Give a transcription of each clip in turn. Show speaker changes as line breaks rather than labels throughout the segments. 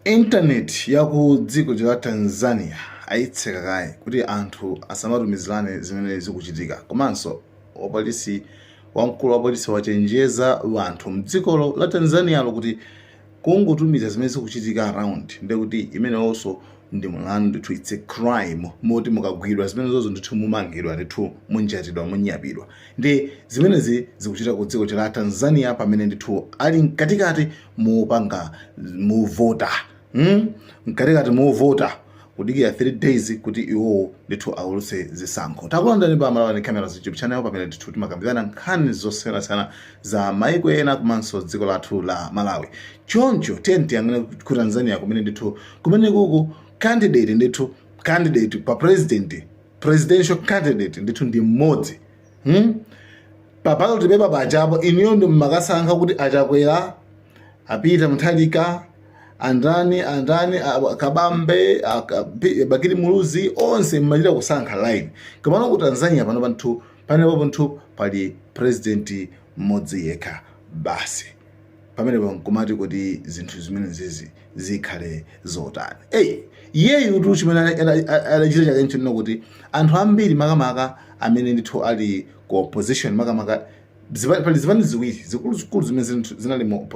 Internet ya ku dziko la Tanzania ayitseka kaye kuti anthu asamatumizirane zimene zikuchitika. Komanso wapolisi wamkulu wa polisi wachenjeza anthu mdziko la Tanzania kuti kungotumiza zimene zikuchitika around ndekuti imeneyonso ndi mlandu, it's a crime, moti mukagwidwa zimene zozo ndithu mumangidwa ndithu munjatidwa munyapidwa. Ndi zimenezi zikuchitika ku dziko la Tanzania pamene ndithu ali mkatikati mupanga muvota mkatikati muvota kudikira 3 days kuti iwo ndithu auluse zisankho. Takulandani pa Malawi Camera YouTube channel pamene ndithu timakambirana nkhani zosiyanasiyana za maiko ena komanso dziko lathu la Malawi. Choncho tiyang'ane ku Tanzania kumene ndithu kumene kuku candidate pa presidential candidate ndithu ndi mmodzi. Papalo tipepa pajapo iniyo ndi makasankha kuti achakwera apita Mutharika andani Kabambe Bakili Muluzi onse mmachita kusankha line. Komano ku Tanzania pano panthu pali president mmodzi yekha basi. Pamene kumati kuti zinthu zimene zikhale zotani. Iyeyu tu chimene adachita chake nchino kuti anthu ambiri makamaka amene ndithu ali ku opposition makamaka pali zipani ziwiri zikulu zimene zinali mu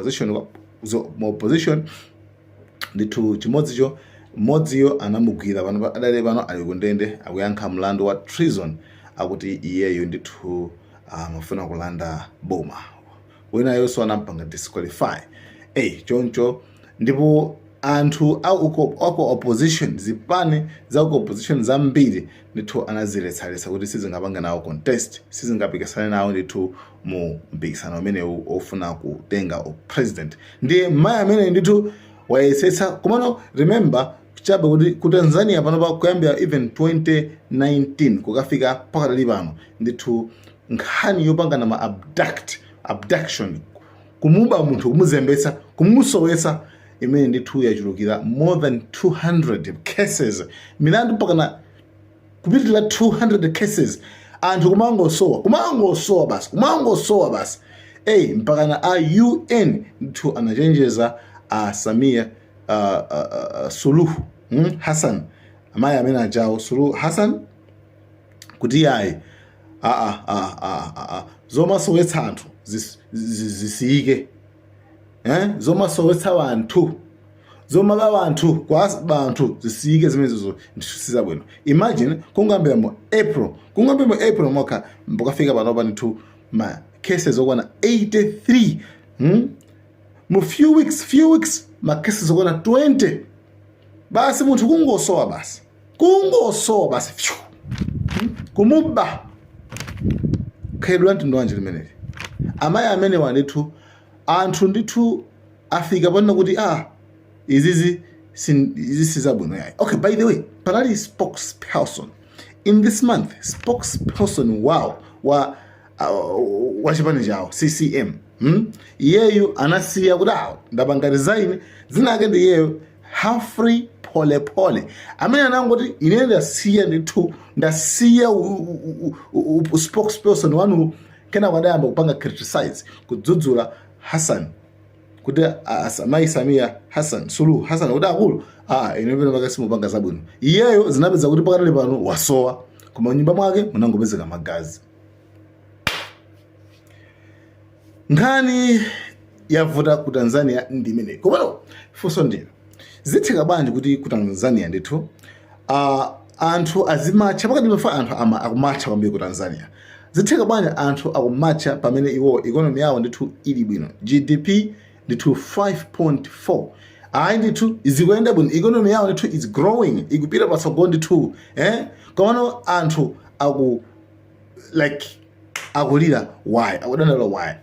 opposition ndithu mmodziyo anamugwira pano adale pano ali kundende akuyankha mlandu wa treason akuti iyeyo ndithu amafuna kulanda boma. Wenayonso anampanga disqualify. Choncho ndipo anthu ako opposition zipani za ku opposition zambiri ndithu anaziletsa kuti sizingapanga nawo contest, sizingapikisane nawo ndithu mu mpikisano umene ofuna kutenga president. Ndiye mayi amene ndithu wayesetsa. Komano remember chabe kuti ku Tanzania pano kuyambira even 2019 kukafika pakadali pano ndithu nkhani yopangana ma abduction, kumuba munthu, kumuzembetsa, kumusowetsa imene ndithu yachulukira more than 200 cases. Milandu pakana kupitira 200 cases. Anthu kumangosowa basi. Mpakana UN ndithu anachenjeza Samia Suluhu Hassan, amayi amene ajawo Suluhu Hassan kuti yayi zomasowetsa anthu zisiyike. Zomasowetsa anthu, zomaba anthu kwa anthu zisiyike zimenezo ndithu bwino. Imagine kungambira mu April mwaka mbokafika pano ndithu ma cases okwana 83. Mu few weeks ma cases okwana 20. Basi munthu kungosowa basi kumuba khaidwa ntndo wanje limeneli. Amayi amene wanithu anthu ndithu afika pano kuti izizi sizabwino yayi. Okay, by the way, panali spokesperson in this month, spokesperson wa chipani chawo CCM. Iyeyu anasiya kuti ndapanga resign, zinake ndi iyeyo Humphrey Polepole amene anangoti ine ndasiya spokesperson wanu kena kwadayamba kupanga criticize kudzudzula Hassan kuti amayi Samia Hassan Suluhu Hassan kuti akulu ine pena pakasi mupanga zabwino. Iyeyo zinapeza kuti pakadali pano wasowa koma nyumba mwake munangopezeka magazi. Nkhani yavuta ku Tanzania ndi imene. Komano funso ndilo zitheka bwanji kuti ku Tanzania ndithu anthu azimatcha pakati pa anthu akumatcha kwambiri ku Tanzania. Zitheka bwanji anthu akumatcha pamene iwo economy yawo ndithu ili bwino, GDP ndithu 5.4. Ndithu izikuyenda bwino, economy yawo ndithu is growing, ikupita patsogolo ndithu. Komano anthu akulira why, akudandaula why.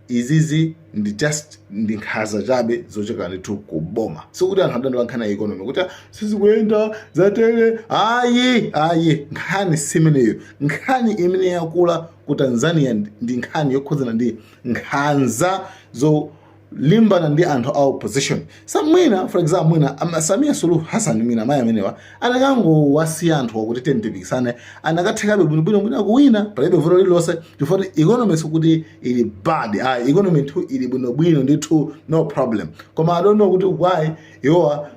Izizi ndi nkhaza chabe zocheka ndithu kuboma. Sikuti anthu adandaula nkhani ya economy kuti sizikuyenda zatere. Ayi nkhani simeneyo. Nkhani imene yakula ku Tanzania ndi nkhani yokhudzana ndi nkhanza zolimbana ndi anthu a opposition. Mwina for example Samia Suluhu Hassan mwina amayi amenewa anakangowasiya anthu wakuti tendipikisane anakathekabe bwinobwino mwina kuwina palibe vuto lililonse chifukwa economy sikuti ili bad. Economy ndithu ili bwinobwino ndithu no problem. Koma I don't know kuti why iwowa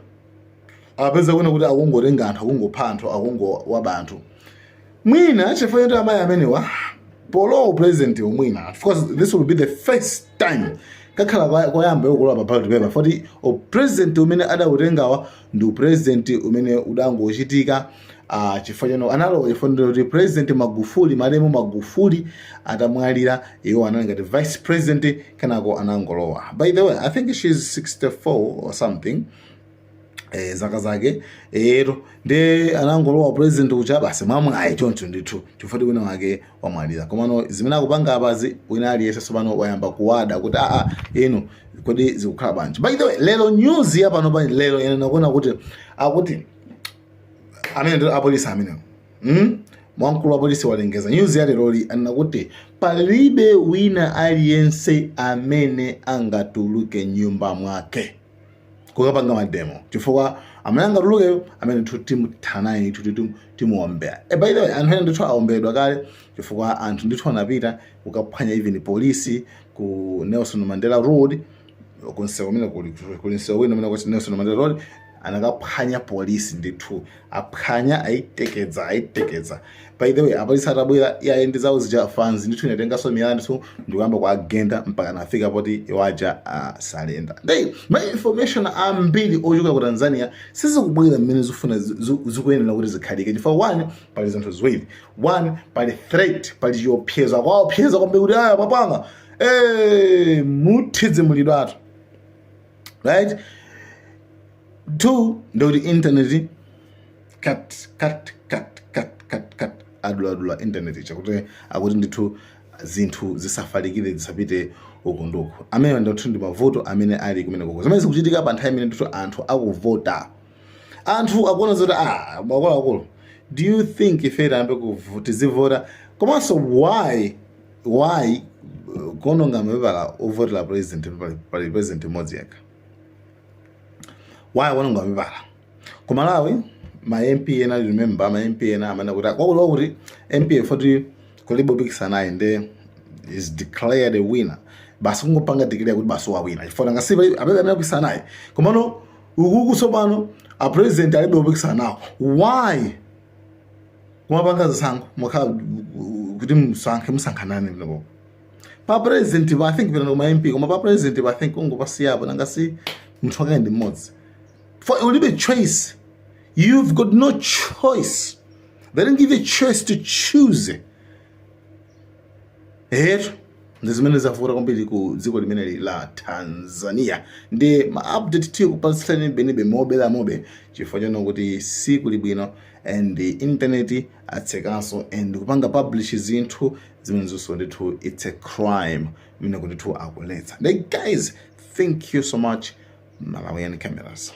apeza kuona kuti akungotenga anthu akungophanthwa akungowabantu mwina chifukwa kuti amayi amenewa polo president umwina. Of course this will be the first time kakhala koyamba yokulowa pa ballot paper foti president umene adautengawa ndi president umene udangochitika chifukwa chano analowa chifukwa kuti president Magufuli Malemu Magufuli atamwalira iwo anali ngati vice president kenako anangolowa. By the way, I think she's 64 or something. Zaka zake nde anangolowa president ucha basi mamwe ayichoncho ndithu chifukwa wina wake wamwalira. Komano zimene akupanga apazi wina aliyense sopano wayamba kuwada kuti ino kodi zikukhala bwanji. By the way, lero news ya pano pani lero ena kuona kuti akuti amene ndi apolisi amene mwamkulu wa polisi walengeza news ya lero anakuti palibe wina aliyense amene angatuluke nyumba mwake kukapanga mademo chifukwa amene angatuluke amene timuthanayi timuombera. By the way, anthu ena ndithu aombedwa kale chifukwa anthu ndithu anapita kukaphwanya even polisi ku Nelson Mandela Road kunsewu amene kuli nsewu wina amene kuti Nelson Mandela Road anakaphwanya polisi ndithu aphwanya ayitekeza. By the way, apolisi atabwera yaende zawo zija fans ndithu inatengaso milandu ndikuyamba kwa agenda mpaka nafika poti iwaja salenda. Ma information ambiri ochoka ku Tanzania sizikubwera mmene zifuna zikuyenera kuti zikhalike chifukwa one pali zinthu ziwiri. One pali threat pali chiopsezo kwaopseza kwambe kuti papanga muthize mulidwe athu, right? Two, ndoti internet cut adula internet chakuti akuti ndithu zinthu zisafalikire zisapite ukunduku. Amene ndithu ndi mavuto amene ali kumene koko zimene zikuchitika pa nthawi imene ndithu anthu akuvota, anthu akuona zoti akolo do you think ife tambe kuvotizivota komanso why kononga mapepala ovotera president pali president mmodzi yekha? Why wanonga mapepala ku Malawi? Ma MP ena remember ma MP ena amana kuti kwakulowa kuti MP foti kulibe upikisana naye nde is declared a winner basi kungopanga declare kuti basi wawina chifukwa ngasipa abebe amene upikisana naye komano ukuku sopano a president alibe upikisana nawo. Why kumapanga zisankho mukhala kuti musankhanane mnabo pa president I think pena ma MP koma pa president I think ungopasiyapo nangasi muthu akaende mmodzi for ulibe choice. You've got no choice. They didn't give you a choice to choose. Ndizimene zafuta kwambiri ku dziko limene la Tanzania. Ndi ma update tiyo kupasitsani benibe mobe chifukwa chano kuti siku libwino and the internet atsekanso and kupanga publish zinthu zimene zonso ndithu it's a crime mine kuti tu akuletsa. Guys, thank you so much. Malawian Cameras.